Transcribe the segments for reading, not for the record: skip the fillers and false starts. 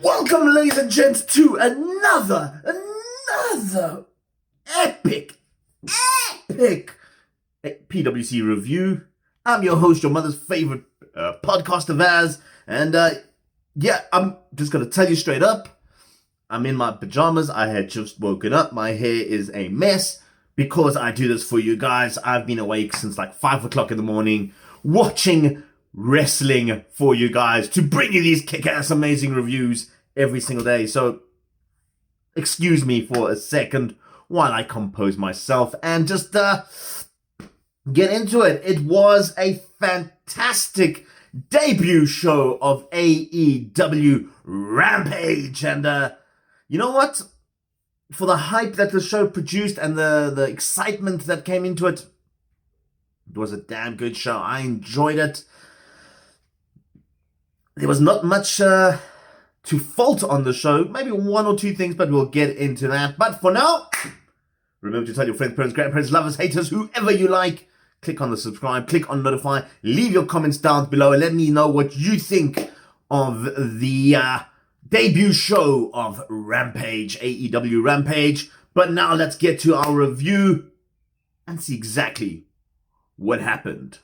Welcome, ladies and gents, to another epic PWC review. I'm your host, your mother's favorite podcaster, Vaz, and I'm just gonna tell you straight up, I'm in my pajamas. I had just woken up. My hair is a mess because I do this for you guys. I've been awake since like 5 o'clock in the morning watching wrestling for you guys to bring you these kick-ass amazing reviews every single day. So excuse me for a second while I compose myself and just get into it. It was a fantastic debut show of AEW Rampage, and you know what? For the hype that the show produced and the excitement that came into it, it was a damn good show. I enjoyed it. There was not much to fault on the show. Maybe one or two things, but we'll get into that. But for now, remember to tell your friends, parents, grandparents, lovers, haters, whoever you like. Click on the subscribe, click on notify, leave your comments down below, and let me know what you think of the debut show of Rampage, AEW Rampage. But now let's get to our review and see exactly what happened.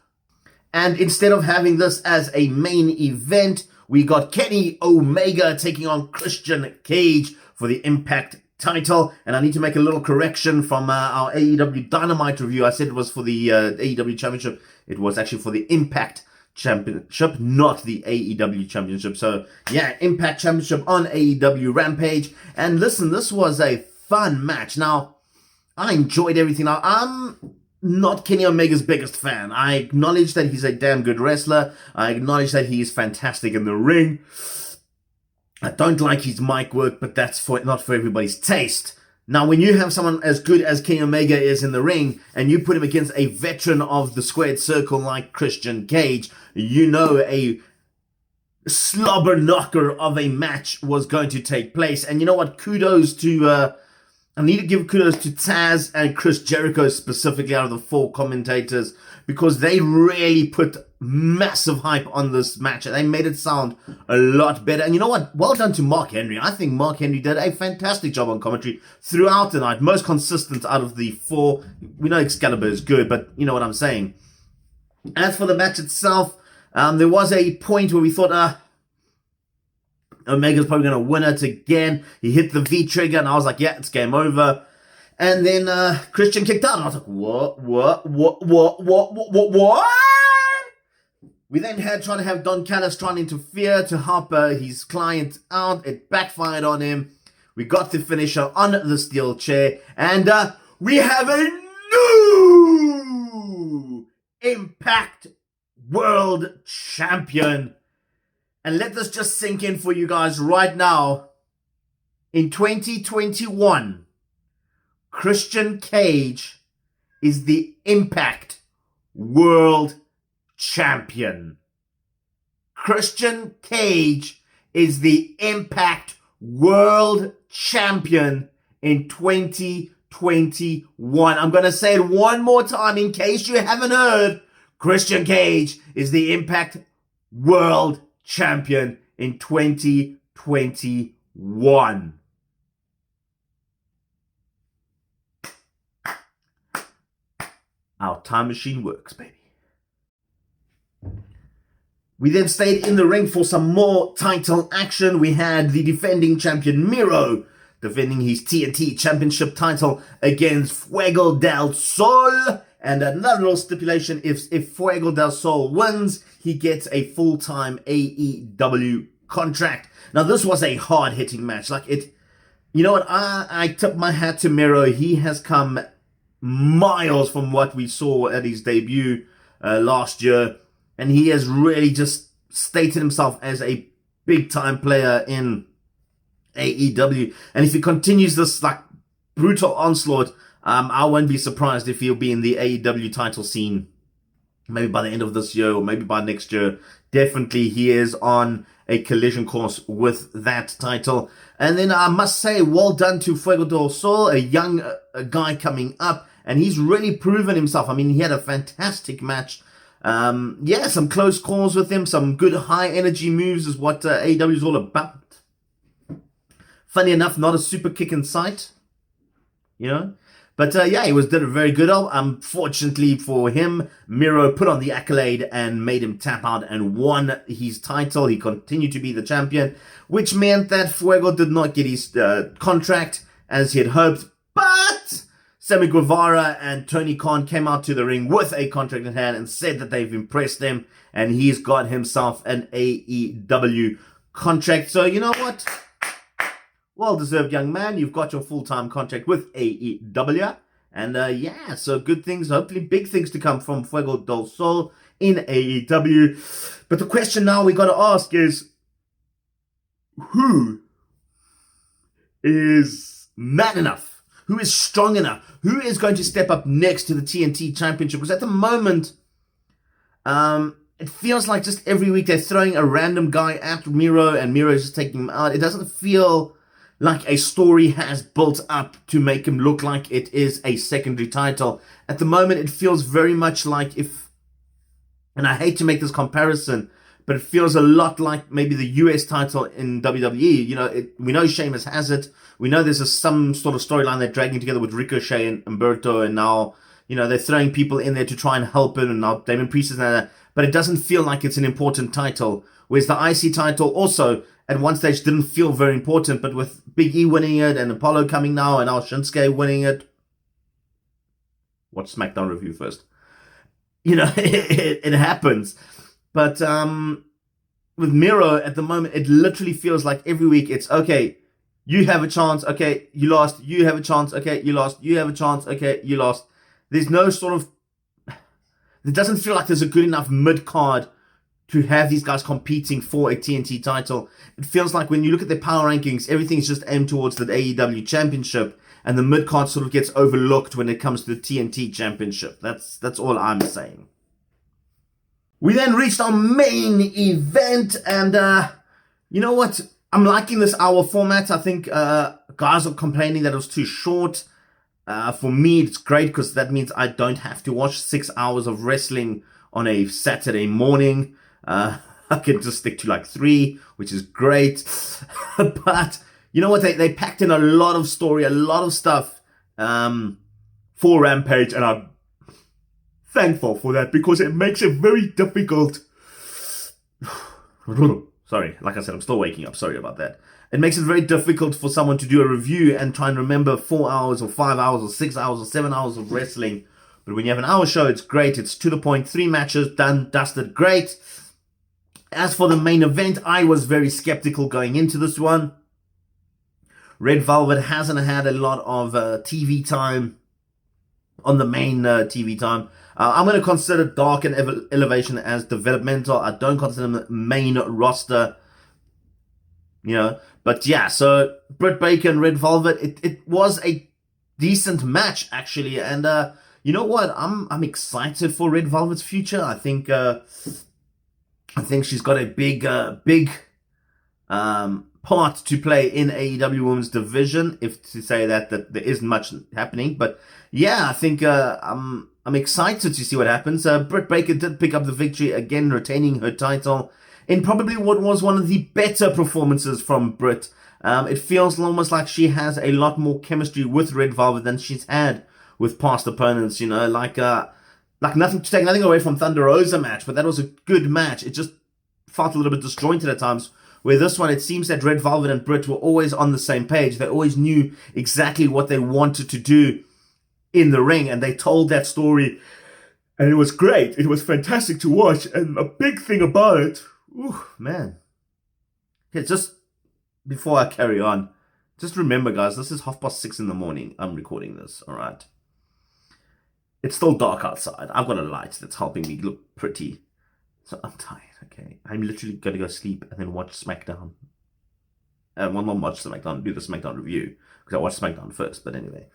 And instead of having this as a main event, we got Kenny Omega taking on Christian Cage for the Impact title. And I need to make a little correction from our AEW Dynamite review. I said it was for the AEW Championship. It was actually for the Impact Championship, not the AEW Championship. So yeah, Impact Championship on AEW Rampage. And listen, this was a fun match. Now, I enjoyed everything. Now, I'm not Kenny Omega's biggest fan. I acknowledge that he's a damn good wrestler. I acknowledge that he is fantastic in the ring. I don't like his mic work, but that's not for everybody's taste. Now, when you have someone as good as Kenny Omega is in the ring, and you put him against a veteran of the squared circle like Christian Cage, you know a slobber knocker of a match was going to take place. And you know what? Kudos to I need to give kudos to Taz and Chris Jericho specifically out of the four commentators, because they really put massive hype on this match. They made it sound a lot better. And you know what? Well done to Mark Henry. I think Mark Henry did a fantastic job on commentary throughout the night. Most consistent out of the four. We know Excalibur is good, but you know what I'm saying. As for the match itself, there was a point where we thought, Omega's probably going to win it again. He hit the V trigger, and I was like, yeah, it's game over. And then Christian kicked out, and I was like, what? We then tried to have Don Callis trying to interfere to help his client out. It backfired on him. We got the finisher on the steel chair, and we have a new Impact World Champion. And let this just sink in for you guys right now. In 2021, Christian Cage is the Impact World Champion. Christian Cage is the Impact World Champion in 2021. I'm going to say it one more time in case you haven't heard. Christian Cage is the Impact World Champion in 2021. Our time machine works, baby. We then stayed in the ring for some more title action. We had the defending champion Miro defending his TNT Championship title against Fuego del Sol. And another little stipulation, if Fuego del Sol wins, he gets a full-time AEW contract. Now, this was a hard-hitting match. You know what? I tip my hat to Miro. He has come miles from what we saw at his debut last year. And he has really just stated himself as a big-time player in AEW. And if he continues this, brutal onslaught, I won't be surprised if he'll be in the AEW title scene maybe by the end of this year or maybe by next year. Definitely he is on a collision course with that title. And then I must say, well done to Fuego del Sol, a young guy coming up, and he's really proven himself. I mean, he had a fantastic match. Some close calls with him, some good high energy moves is what AEW is all about. Funny enough, not a super kick in sight, you know. But yeah, he did a very good job. Unfortunately for him, Miro put on the accolade and made him tap out and won his title. He continued to be the champion, which meant that Fuego did not get his contract as he had hoped. But Sammy Guevara and Tony Khan came out to the ring with a contract in hand and said that they've impressed him, and he's got himself an AEW contract. So you know what? Well-deserved, young man. You've got your full-time contract with AEW. And yeah, so good things, hopefully big things to come from Fuego del Sol in AEW. But the question now we got to ask is, who is man enough? Who is strong enough? Who is going to step up next to the TNT Championship? Because at the moment, it feels like just every week they're throwing a random guy at Miro and Miro is just taking him out. It doesn't feel like a story has built up to make him look like it is a secondary title. At the moment, it feels very much like if, and I hate to make this comparison, but it feels a lot like maybe the US title in WWE. You know, we know Sheamus has it. We know there's some sort of storyline they're dragging together with Ricochet and Humberto, and now, you know, they're throwing people in there to try and help him, and now Damon Priest is there. But it doesn't feel like it's an important title. Whereas the IC title also, at one stage, didn't feel very important, but with Big E winning it and Apollo coming now and now Shinsuke winning it. Watch SmackDown review first. You know, it happens. But with Miro, at the moment, it literally feels like every week it's, okay, you have a chance, okay, you lost, you have a chance, okay, you lost, you have a chance, okay, you lost. There's no sort of, it doesn't feel like there's a good enough mid-card to have these guys competing for a TNT title. It feels like when you look at their power rankings, everything's just aimed towards the AEW Championship, and the mid-card sort of gets overlooked when it comes to the TNT Championship. That's all I'm saying. We then reached our main event, and you know what? I'm liking this hour format. I think guys are complaining that it was too short. For me, it's great because that means I don't have to watch 6 hours of wrestling on a Saturday morning. I can just stick to like 3, which is great. But you know what? They packed in a lot of story, a lot of stuff for Rampage, and I'm thankful for that because it makes it very difficult. Sorry, like I said, I'm still waking up. Sorry about that. It makes it very difficult for someone to do a review and try and remember 4 hours or 5 hours or 6 hours or 7 hours of wrestling. But when you have an hour show, it's great. It's to the point. 3 matches, done, dusted, great. As for the main event, I was very skeptical going into this one. Red Velvet hasn't had a lot of TV time on the main TV time. I'm going to consider Dark and Elevation as developmental. I don't consider them main roster. You know, but yeah, so Britt Baker and Red Velvet, it was a decent match actually, and you know what? I'm excited for Red Velvet's future. I think she's got a big part to play in AEW Women's Division. If to say that there isn't much happening, but yeah, I think I'm excited to see what happens. Britt Baker did pick up the victory again, retaining her title in probably what was one of the better performances from Britt. It feels almost like she has a lot more chemistry with Red Velvet than she's had with past opponents, you know, like nothing to take nothing away from Thunder Rosa match, but that was a good match. It just felt a little bit disjointed at times, where this one, it seems that Red Velvet and Britt were always on the same page. They always knew exactly what they wanted to do in the ring, and they told that story, and it was great. It was fantastic to watch, and a big thing about it, man. Okay, just before I carry on, just remember, guys, this is 6:30 in the morning. I'm recording this, all right? It's still dark outside. I've got a light that's helping me look pretty. So I'm tired, okay? I'm literally going to go sleep and then watch SmackDown. Well, not watch SmackDown, do the SmackDown review, because I watched SmackDown first, but anyway.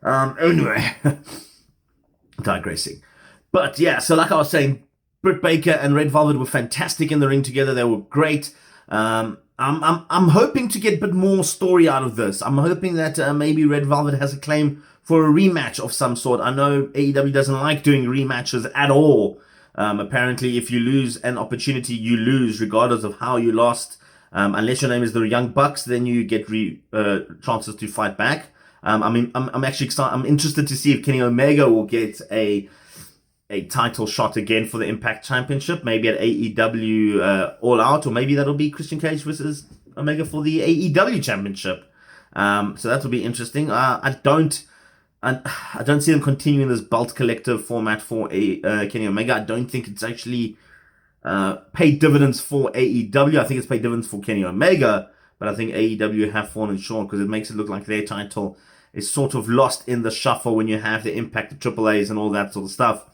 Anyway, digressing. But yeah, so like I was saying, Britt Baker and Red Velvet were fantastic in the ring together. They were great. I'm hoping to get a bit more story out of this. I'm hoping that maybe Red Velvet has a claim for a rematch of some sort. I know AEW doesn't like doing rematches at all. Apparently, if you lose an opportunity, you lose, regardless of how you lost. Unless your name is the Young Bucks, then you get chances to fight back. I'm actually excited. I'm interested to see if Kenny Omega will get a title shot again for the Impact Championship, maybe at AEW All Out, or maybe that'll be Christian Cage versus Omega for the AEW Championship. So that will be interesting. I don't see them continuing this belt collective format for Kenny Omega. I don't think it's actually paid dividends for AEW. I think it's paid dividends for Kenny Omega, but I think AEW have fallen short because it makes it look like their title is sort of lost in the shuffle when you have the Impact, the AAAs, and all that sort of stuff.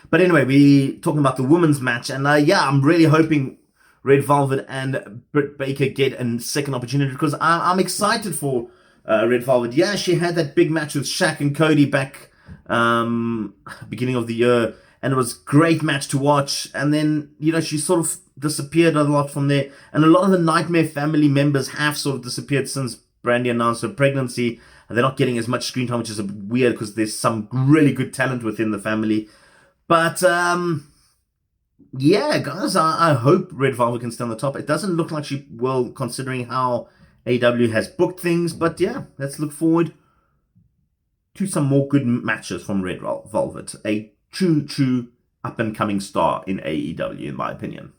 But anyway, we talking about the women's match, and I'm really hoping Red Velvet and Britt Baker get a second opportunity because I'm excited for Red Velvet. Yeah, she had that big match with Shaq and Cody back beginning of the year, and it was a great match to watch. And then, she sort of disappeared a lot from there, and a lot of the Nightmare family members have sort of disappeared since Brandy announced her pregnancy. They're not getting as much screen time, which is weird because there's some really good talent within the family. But, yeah, guys, I hope Red Velvet can stay on the top. It doesn't look like she will, considering how AEW has booked things. But, yeah, let's look forward to some more good matches from Red Velvet. A true up-and-coming star in AEW, in my opinion.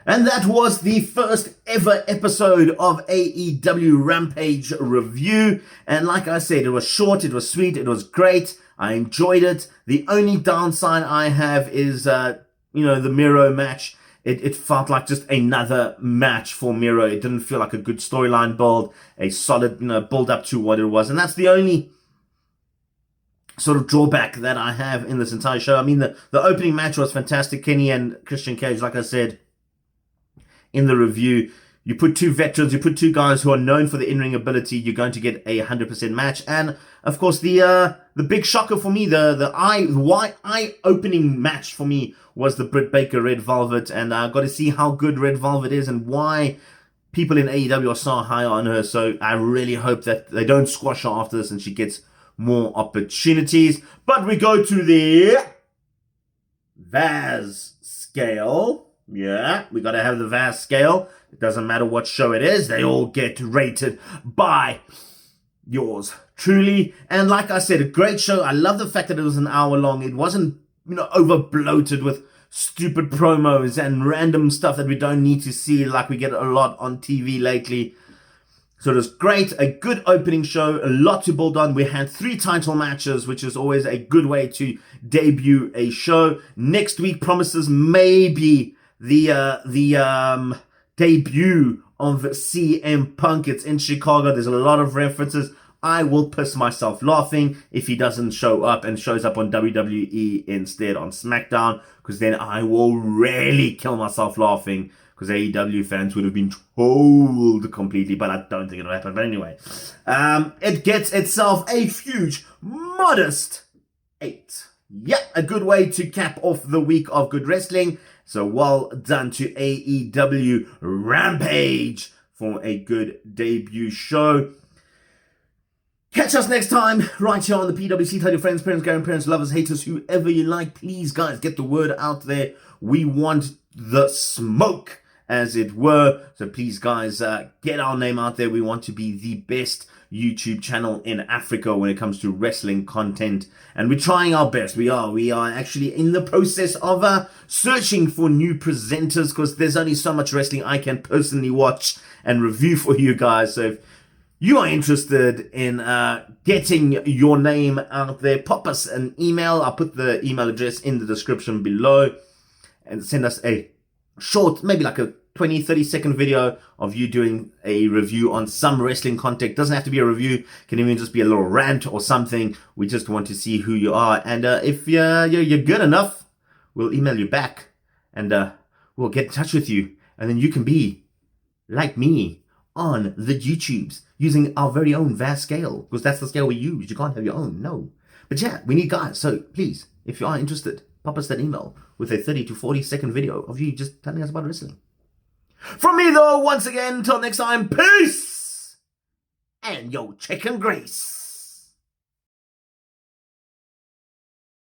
And that was the first ever episode of AEW Rampage review. And like I said, it was short, it was sweet, it was great. I enjoyed it. The only downside I have is, the Miro match. It felt like just another match for Miro. It didn't feel like a good storyline build, a solid, build up to what it was. And that's the only sort of drawback that I have in this entire show. I mean, the opening match was fantastic. Kenny and Christian Cage, like I said in the review, you put two veterans, you put two guys who are known for the in-ring ability, you're going to get a 100% match. And of course, the big shocker for me, the eye-opening match for me was the Britt Baker Red Velvet, and I got to see how good Red Velvet is and why people in AEW are so high on her. So I really hope that they don't squash her after this and she gets more opportunities. But we go to the Vaz scale. Yeah, we got to have the Vaz scale. It doesn't matter what show it is. They all get rated by yours truly. And like I said, a great show. I love the fact that it was an hour long. It wasn't, over bloated with stupid promos and random stuff that we don't need to see like we get a lot on TV lately. So it was great. A good opening show. A lot to build on. We had 3 title matches, which is always a good way to debut a show. Next week promises maybe the debut of CM Punk. It's in Chicago. There's a lot of references. I will piss myself laughing if he doesn't show up and shows up on WWE instead on SmackDown, because then I will really kill myself laughing, because AEW fans would have been told completely, but I don't think it'll happen. But anyway, it gets itself a huge, modest 8. Yeah, a good way to cap off the week of good wrestling. So well done to AEW Rampage for a good debut show. Catch us next time right here on the PWC. Tell your friends, parents, grandparents, lovers, haters, whoever you like. Please, guys, get the word out there. We want the smoke, as it were. So please, guys, get our name out there. We want to be the best YouTube channel in Africa when it comes to wrestling content, and we're trying our best. We are actually in the process of searching for new presenters, because there's only so much wrestling I can personally watch and review for you guys. So if you are interested in getting your name out there, pop us an email. I'll put the email address in the description below, and send us a short, maybe like a 20-30 second video of you doing a review on some wrestling content. Doesn't have to be a review, can even just be a little rant or something. We just want to see who you are, and if you're good enough, we'll email you back, and we'll get in touch with you, and then you can be like me on the YouTubes using our very own Vaz scale, because that's the scale we use. You can't have your own, no. But yeah, we need guys, so please, if you are interested, pop us that email with a 30 to 40 second video of you just telling us about wrestling. From me, though, once again, till next time, peace and yo chicken grace.